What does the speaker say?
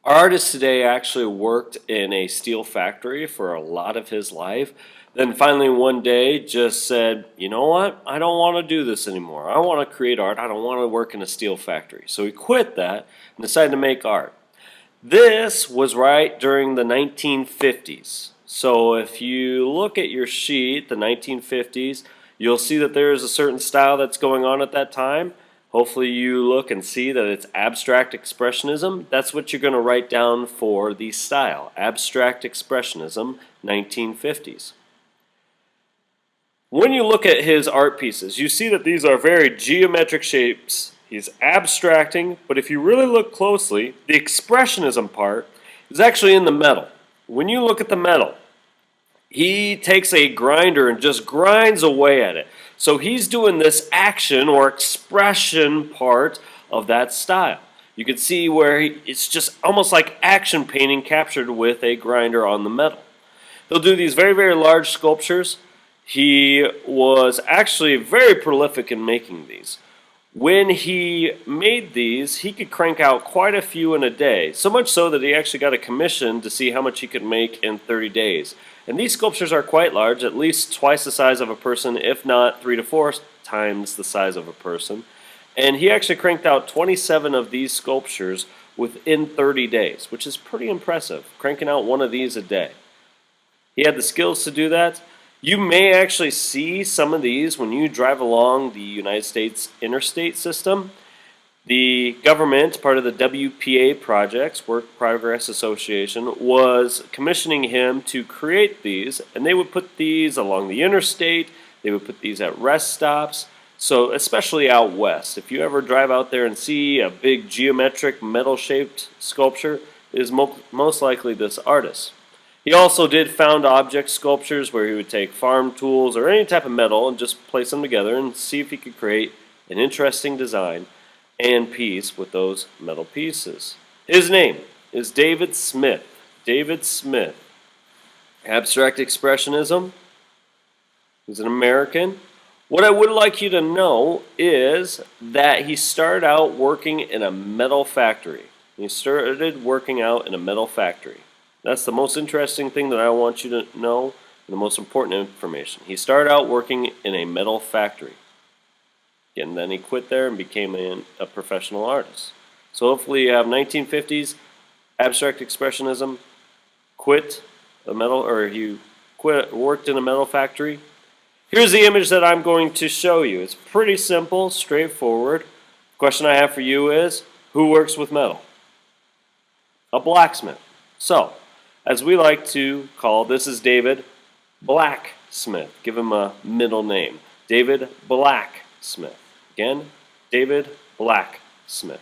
Our artist today actually worked in a steel factory for a lot of his life. Then finally one day just said, you know what? I don't want to do this anymore. I want to create art. I don't want to work in a steel factory. So he quit that and decided to make art. This was right during the 1950s. So if you look at your sheet, the 1950s, you'll see that there is a certain style that's going on at that time. Hopefully you look and see that it's abstract expressionism. That's what you're going to write down for the style. Abstract expressionism, 1950s. When you look at his art pieces, you see that these are very geometric shapes. He's abstracting, but if you really look closely, the expressionism part is actually in the metal. When you look at the metal, he takes a grinder and just grinds away at it. So he's doing this action or expression part of that style. You can see where it's just almost like action painting captured with a grinder on the metal. He'll do these very, very large sculptures. He was actually very prolific in making these. When he made these, he could crank out quite a few in a day, so much so that he actually got a commission to see how much he could make in 30 days. And these sculptures are quite large, at least twice the size of a person, if not 3 to 4 times the size of a person. And he actually cranked out 27 of these sculptures within 30 days, which is pretty impressive, cranking out one of these a day. He had the skills to do that. You may actually see some of these when you drive along the United States interstate system. The government, part of the WPA projects, Work Progress Association, was commissioning him to create these, and they would put these along the interstate, they would put these at rest stops, so especially out west. If you ever drive out there and see a big geometric metal-shaped sculpture, it is most likely this artist. He also did found object sculptures where he would take farm tools or any type of metal and just place them together and see if he could create an interesting design and piece with those metal pieces. His name is David Smith. David Smith. Abstract Expressionism. He's an American. What I would like you to know is that he started out working in a metal factory. He started working out in a metal factory. That's the most interesting thing that I want you to know, and the most important information. He started out working in a metal factory. And then he quit there and became a professional artist. So hopefully you have 1950s abstract expressionism, quit a metal, or you worked in a metal factory. Here's the image that I'm going to show you. It's pretty simple, straightforward. The question I have for you is, who works with metal? A blacksmith. So, as we like to call, this is David Blacksmith. Give him a middle name. David Blacksmith. Again, David Blacksmith.